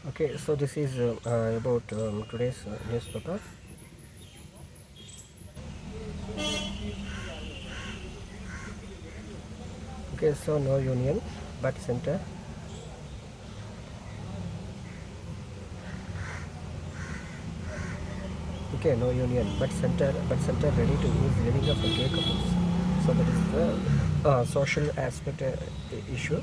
Okay, so this is about today's newspaper. Okay, so no union but center. Okay, no union but center ready to use vinegar for gay couples. So that is the social aspect issue.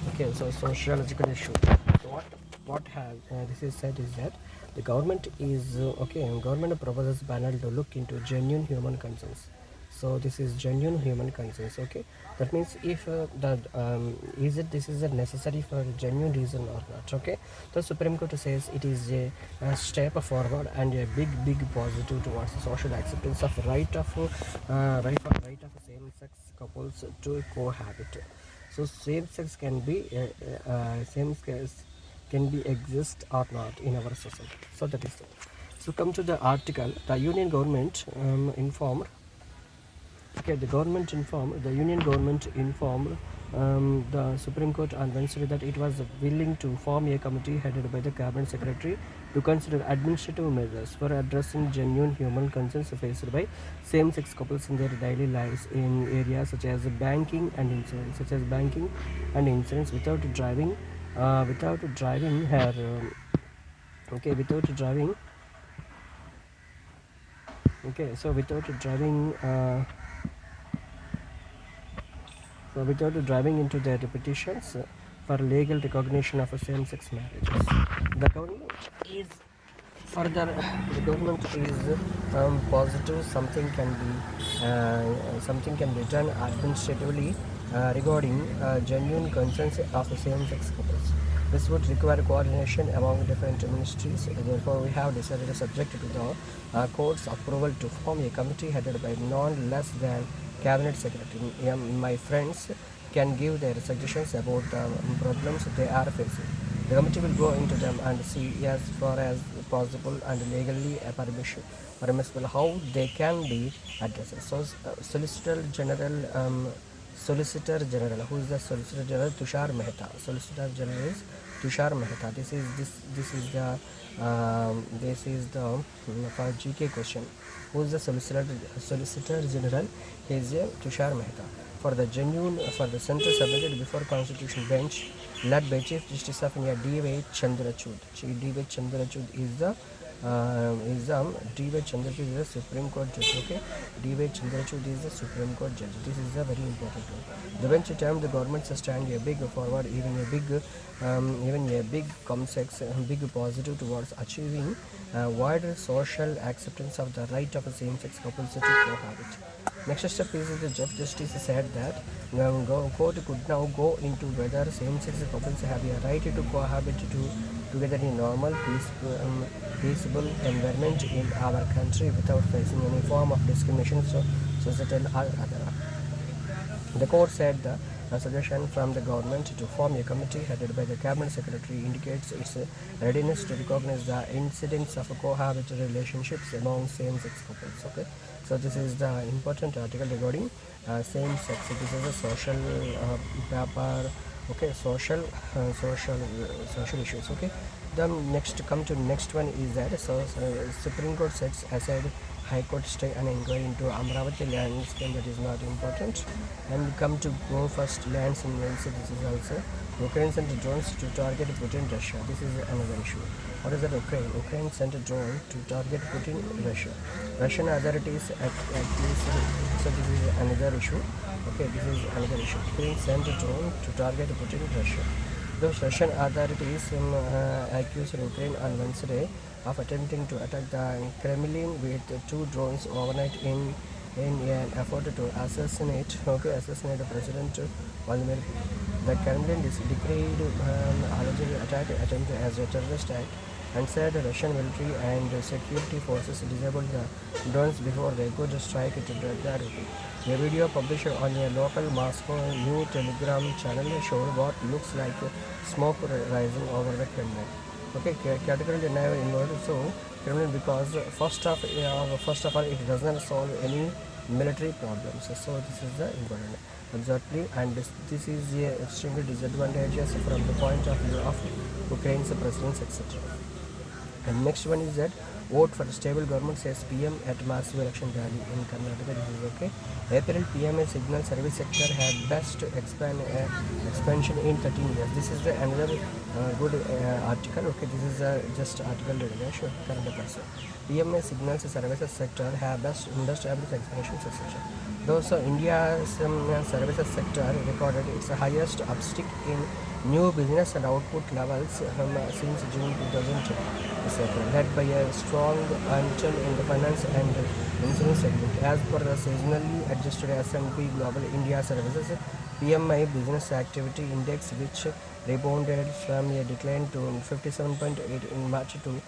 Okay, so sociological issue. So what has this is said is that the government is government proposes panel to look into genuine human concerns. So this is genuine human concerns. Okay, that means if that is it this is a necessary for a genuine reason or not. Okay, the Supreme Court says it is a step forward and a big positive towards the social acceptance of right of same-sex couples to cohabit. So same-sex can be exist or not in our society. So that is it. So come to the article. The union government informed Okay, the Union government informed the Supreme Court on Wednesday that it was willing to form a committee headed by the Cabinet Secretary to consider administrative measures for addressing genuine human concerns faced by same-sex couples in their daily lives in areas such as banking and insurance, without driving her, okay, without driving, okay, so without driving into their repetitions for legal recognition of same-sex marriages. The government is further, the government is positive something can be done administratively regarding genuine concerns of same-sex couples. This would require coordination among different ministries. Therefore, we have decided, subject to the court's approval, to form a committee headed by none less than Cabinet Secretary. My friends can give their suggestions about the problems they are facing. The committee will go into them and see as far as possible and legally permissible how they can be addressed. So, Solicitor General, who is the Solicitor General? Tushar Mehta. Solicitor General is Tushar Mehta. This is the for GK question. Who is the Solicitor General? He is Tushar Mehta. For the center submitted before Constitution Bench, led by Chief Justice of India D.Y. Chandrachud. D.Y. Chandrachud is the Supreme Court judge. Okay, D.Y. Chandrachud is the Supreme Court judge. This is a very important one. The bench termed the government stand a big forward, even a big complex, big positive towards achieving wider social acceptance of the right of same-sex couples to cohabit. Next step is the Chief Justice said that court could now go into whether same-sex couples have a right to cohabit together in normal, peaceable environment in our country without facing any form of discrimination, societal or other. The court said the suggestion from the government to form a committee headed by the Cabinet Secretary indicates its readiness to recognize the incidence of cohabiting relationships among same-sex couples. Okay, so this is the important article regarding same-sex. This is a social paper. Okay, social issues. Okay, the next one is that Supreme Court sets aside High Court stay and inquiry into Amravati land scheme. That is not important. And come to go first lands in Wales. This is also Ukraine sent drones to target Putin, Russia. This is another issue. What is that? Ukraine sent a drone to target Putin, Russia. Russian authorities at least. So this is another issue. Okay, this is another issue. Ukraine sent a drone to target Putin, Russia. Those Russian authorities accused Ukraine on Wednesday of attempting to attack the Kremlin with two drones overnight in an effort to assassinate President Vladimir Putin. The Kremlin declared alleged attack attempt as a terrorist act and said Russian military and security forces disabled the drones before they could strike it directly. A video published on a local Moscow new Telegram channel showed what looks like smoke rising over the Kremlin. Okay, categorically never involved. So Kremlin, because first of all, it does not solve any military problems. So this is the important. exactly, and this is extremely disadvantageous from the point of view of Ukraine's presidents, etc. And next one is that vote for a stable government, says PM at massive election rally in Karnataka. This is okay. April PMA signal service sector had best expansion in 13 years. This is the another good article. Okay, this is just article sure, current affairs. PMA signals services sector have best industrial expansion, etc. Those India's services sector recorded its highest upstick in new business and output levels since June 2002, led by a strong upturn in the finance and insurance segment. As per the seasonally adjusted S&P Global India Services PMI Business Activity Index, which rebounded from a decline to 57.8 in March to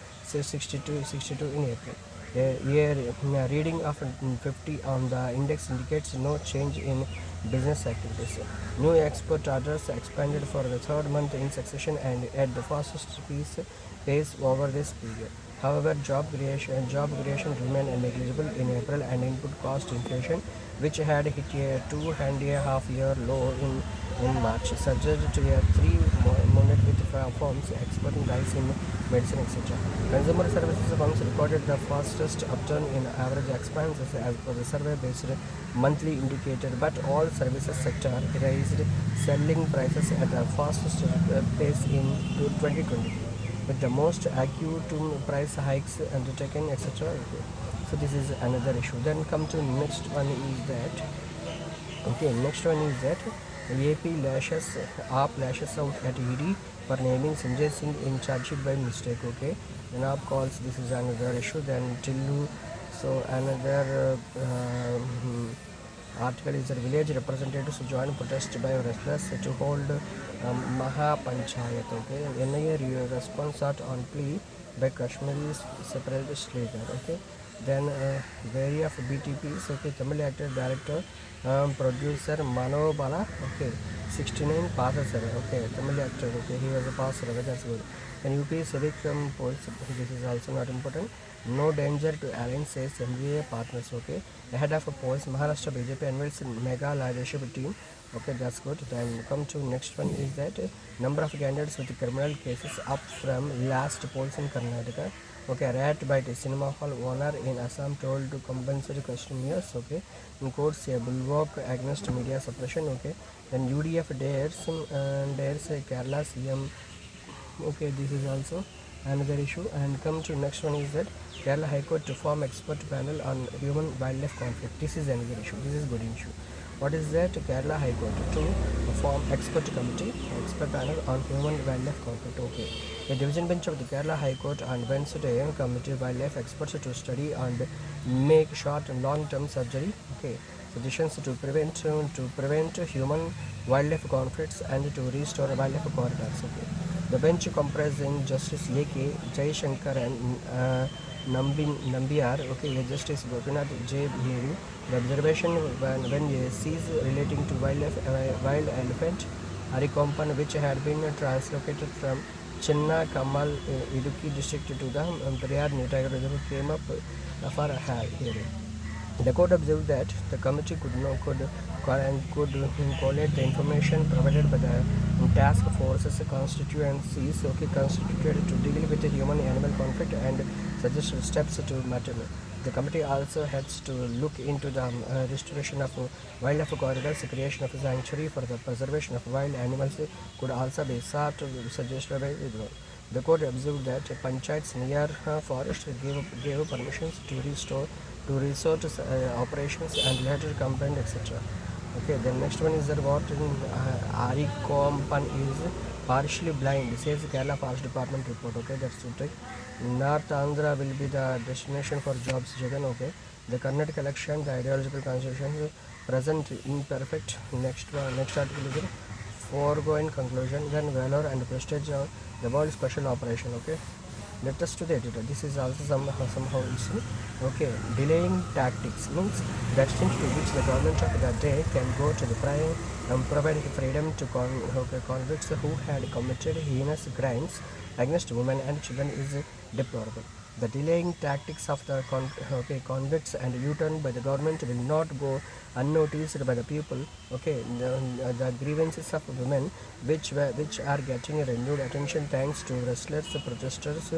62 in April. A reading of 50 on the index indicates no change in business activities. New export orders expanded for the third month in succession and at the fastest pace over this period. However, job creation remained negligible in April, and input cost inflation, which had hit a 2.5-year low in March, surged to a 3-month with firms exporting rice in medicine, etc. Consumer services firms recorded the fastest upturn in average expenses as per the survey-based monthly indicator, but all services sector raised selling prices at the fastest pace in 2023, with the most acute price hikes undertaken, etc. So this is another issue. Then come to next one is that next one is that AP lashes out at ED for naming Sanjay Singh in charge sheet by mistake. Okay, then up calls, this is another issue. Then Tillu, so another article is that village representatives join protest by wrestlers to hold Maha Panchayat. Okay, NIA response sought on plea by Kashmiri separatist leader. Okay, then various of BTPs. Okay, Tamil actor, director, producer Mano Bala. Okay, 69 passes. Okay, Tamil actor. Okay, he was a passer. Okay, that's good. And UP civic polls. This is also not important. No danger to alliance, says MVA partners. Okay, ahead of polls, Maharashtra BJP unveils mega leadership team. Okay, that's good. Then come to next one is that number of candidates with criminal cases up from last polls in Karnataka. Okay, rat bite cinema hall owner in Assam told to compensate customers. Okay, in courts a bulwark against media suppression. Okay, then UDF dares Kerala CM. Okay, this is also another issue. And come to next one is that Kerala High Court to form expert panel on human wildlife conflict. This is another issue. This is good issue. What is that? Kerala High Court to form expert panel on human wildlife conflict. Okay, a division bench of the Kerala High Court on Wednesday committed wildlife experts to study and make short and long term surgery. Okay, suggestions to prevent human wildlife conflicts and to restore wildlife corridors. Okay, the bench comprising Justice A.K. Jaishankar and Nambiar, okay, Justice Gopinath J. Nehru. The observation when a cease relating to wild elephant Arikompan, which had been translocated from Chinna Kamal Idukki district to the Periyar New Tiger Reserve, came up for a hearing. The court observed that the committee could collate the information provided by the task forces constituencies constituted to deal with the human-animal conflict and suggest steps to material. The committee also has to look into the restoration of wildlife corridors, creation of a sanctuary for the preservation of wild animals could also be sought, suggested by the court observed that panchayats near forest gave permissions to resort operations and later complained, etc. Okay, the next one is that what Arikompan is partially blind, says Kerala Forest Department report. Okay, that's it. North Andhra will be the destination for jobs, Jagan. Okay, the Karnataka election, the ideological constitution present imperfect. Next article is foregoing conclusion. Then valor and prestige, the world special operation. Okay, let us to the editor. This is also somehow issue. Okay, delaying tactics means the extent to which the government of the day can go to the prime and provide freedom to convicts who had committed heinous crimes against women and children is deplorable. The delaying tactics of the convicts and U-turn by the government will not go unnoticed by the people. Okay, the grievances of women, which are getting renewed attention thanks to restless protesters,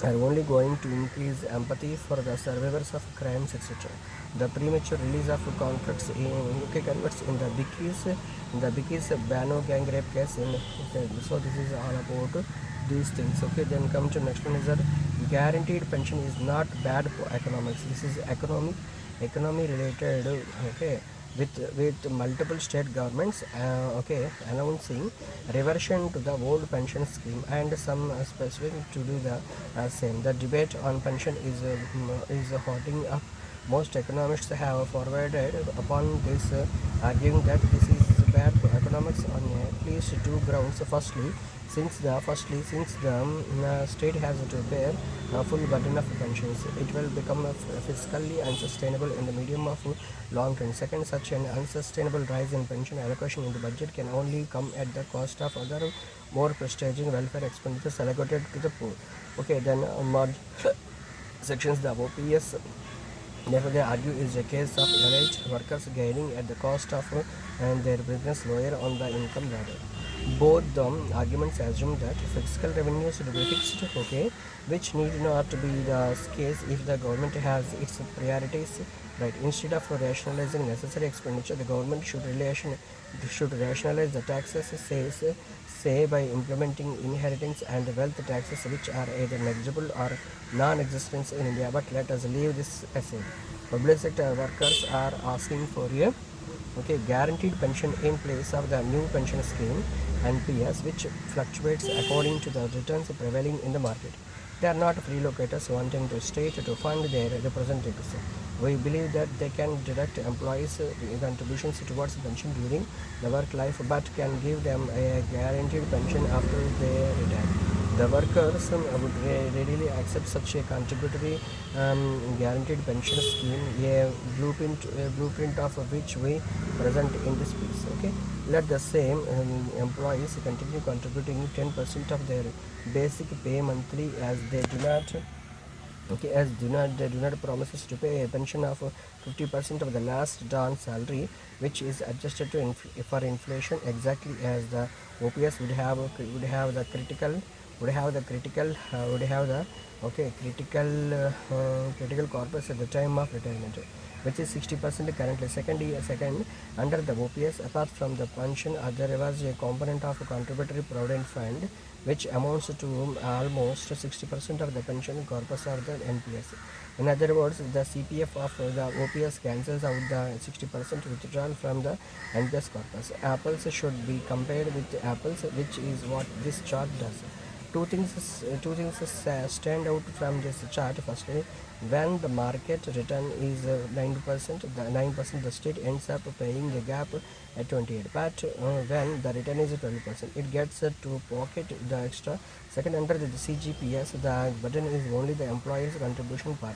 are only going to increase empathy for the survivors of crimes, etc. The premature release of convicts in the Bikis Bano gang rape case. So this is all about these things. Okay, then come to next one is that guaranteed pension is not bad for economics. This is economy related. Okay, with multiple state governments announcing reversion to the old pension scheme and some specific to do the same. The debate on pension is hotting up. Most economists have forwarded upon this, arguing that this is bad for economics on at least two grounds. Firstly, since the state has to bear a full burden of pensions, it will become fiscally unsustainable in the medium of long term. Second, such an unsustainable rise in pension allocation in the budget can only come at the cost of other more prestigious welfare expenditures allocated to the poor. Okay, then mod sections the OPS. Therefore, they argue is a case of elite workers gaining at the cost of and their business lower on the income ladder. Both the arguments assume that fiscal revenues should be fixed, okay, which need not be the case if the government has its priorities right. Instead of rationalizing necessary expenditure, the government should rationalize the taxes, say by implementing inheritance and wealth taxes, which are either negligible or non-existent in India. But let us leave this aside. Public sector workers are asking for a guaranteed pension in place of the new pension scheme NPS, which fluctuates according to the returns prevailing in the market. They are not relocators wanting to state to fund their representatives. We believe that they can deduct employees' contributions towards pension during the work life, but can give them a guaranteed pension after they retire. The workers would readily accept such a contributory guaranteed pension scheme, a blueprint of which we present in this piece. Okay, let the same employees continue contributing 10% of their basic pay monthly, as they do not promises to pay a pension of 50% of the last drawn salary, which is adjusted to for inflation, exactly as the OPS would have the critical would have the critical would have the critical corpus at the time of retirement, which is 60% currently. Second, under the OPS, apart from the pension, there was a component of a contributory provident fund, which amounts to almost 60% of the pension corpus of the NPS. In other words, the CPF of the OPS cancels out the 60% withdrawal from the NPS corpus. Apples should be compared with apples, which is what this chart does. Two things stand out from this chart. Firstly, when the market return is 9%, the state ends up paying the gap at 28. But when the return is 12%, it gets to pocket the extra. Second, under the CGPS, the burden is only the employer's contribution part,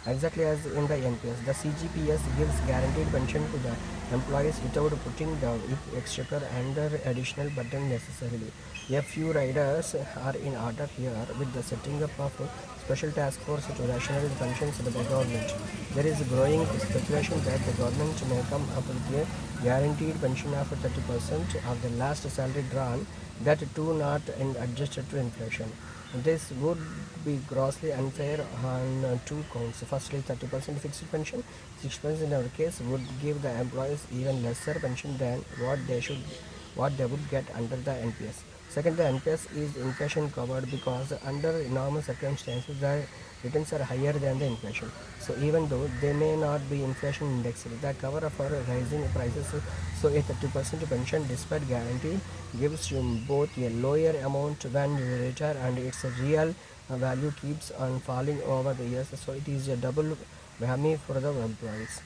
exactly as in the NPS. The CGPS gives guaranteed pension to the employees without putting the exchequer under additional burden necessarily. A few riders are in order here, with the setting up of a special task force to rationalize pensions by the government. There is growing speculation that the government may come up with a guaranteed pension of 30% of the last salary drawn, that too not adjusted to inflation. This would be grossly unfair on two counts. Firstly, 30% fixed pension, 6% in our case, would give the employees even lesser pension than what they would get under the NPS. Second, the NPS is inflation covered because under normal circumstances the returns are higher than the inflation. So even though they may not be inflation indexed, the cover for rising prices. So a 30% pension, despite guarantee, gives you both a lower amount when you retire and its real value keeps on falling over the years. So it is a double whammy for the employees.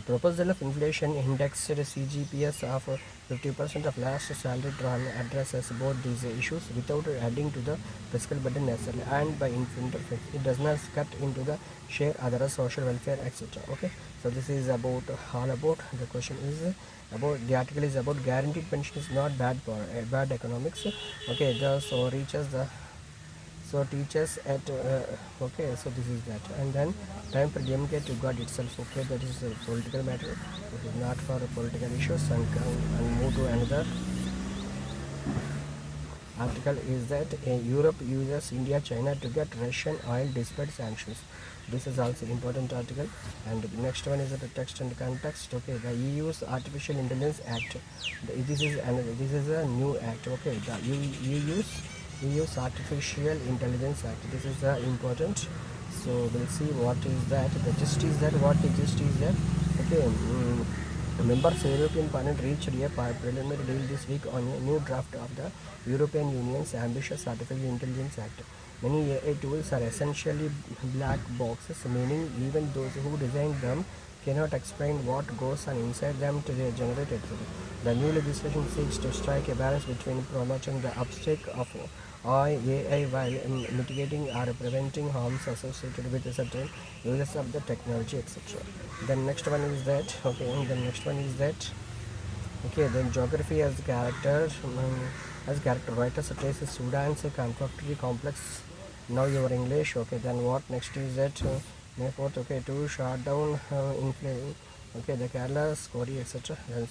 Proposal of inflation indexed CGPS of 50% of last salary drawn addresses both these issues without adding to the fiscal burden necessarily, and by interface it does not cut into the share other social welfare, etc. Okay, so this is about all about the question is about the article is about guaranteed pension is not bad for bad economics. Okay, so reaches the So teachers at okay, so this is that, and then time for DMK to God itself. Okay, that is a political matter. It is not for political issues, and move to another article is that Europe uses India, China to get Russian oil despite sanctions. This is also important article. And the next one is the text and context. Okay, the EU's Artificial Intelligence Act. This is a new act. Okay, the EU's Artificial Intelligence Act. This is important. So we'll see what is that. The gist is that what the gist is that. Okay. Members European Parliament reached a preliminary deal this week on a new draft of the European Union's ambitious Artificial Intelligence Act. Many AI tools are essentially black boxes, meaning even those who design them cannot explain what goes on inside them to generate it. The new legislation seeks to strike a balance between promoting the uptake of AI while mitigating or preventing harms associated with certain uses of the technology, etc. Then next one is that okay, then geography as character writers traces Sudan's conflictory complex. Now your English. Okay, then what next is that May 4th, okay, to shut down okay, the Kerala, Scori, etc. Then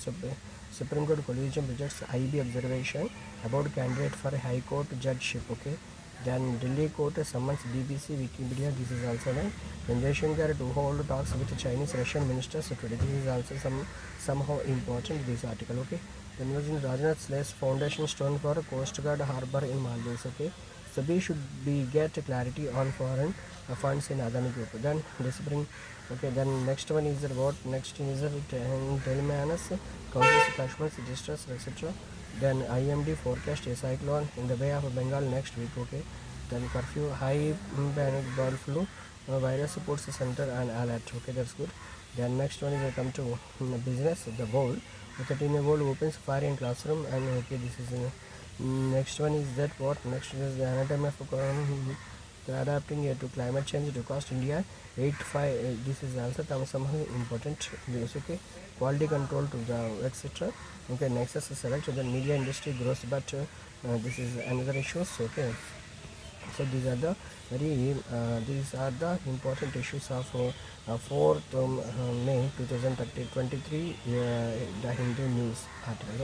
Supreme Court Collegium rejects IB observation about candidate for a High Court judgeship. Okay, then Delhi court summons BBC, Wikipedia. This is also done. Then Jaishankar to hold talks with Chinese Russian ministers today. This is also somehow important. This article. Okay. Then using Rajnath lays foundation stone for Coast Guard harbour in Maldives. Okay. So we should get clarity on foreign funds in Adani Group. Then this bring. Okay. Then next one is what next is Telmanas, Congress Kashmir registers, etc. Then IMD forecast a cyclone in the Bay of Bengal next week. Okay. Then curfew, high panic bird flu virus supports the center and alert. Okay, that's good. Then next one is I come to business. The world, the 13-year-old opens fire in classroom, and okay, this is next one is that what next is the anatomy of the adapting to climate change to cost India 85. This is also somehow important. Yes, okay. Quality control to the etc. Okay, Nexus is select. The media industry grows, but this is another issues. Okay, so these are the important issues of 4th May 2023, the Hindu news article.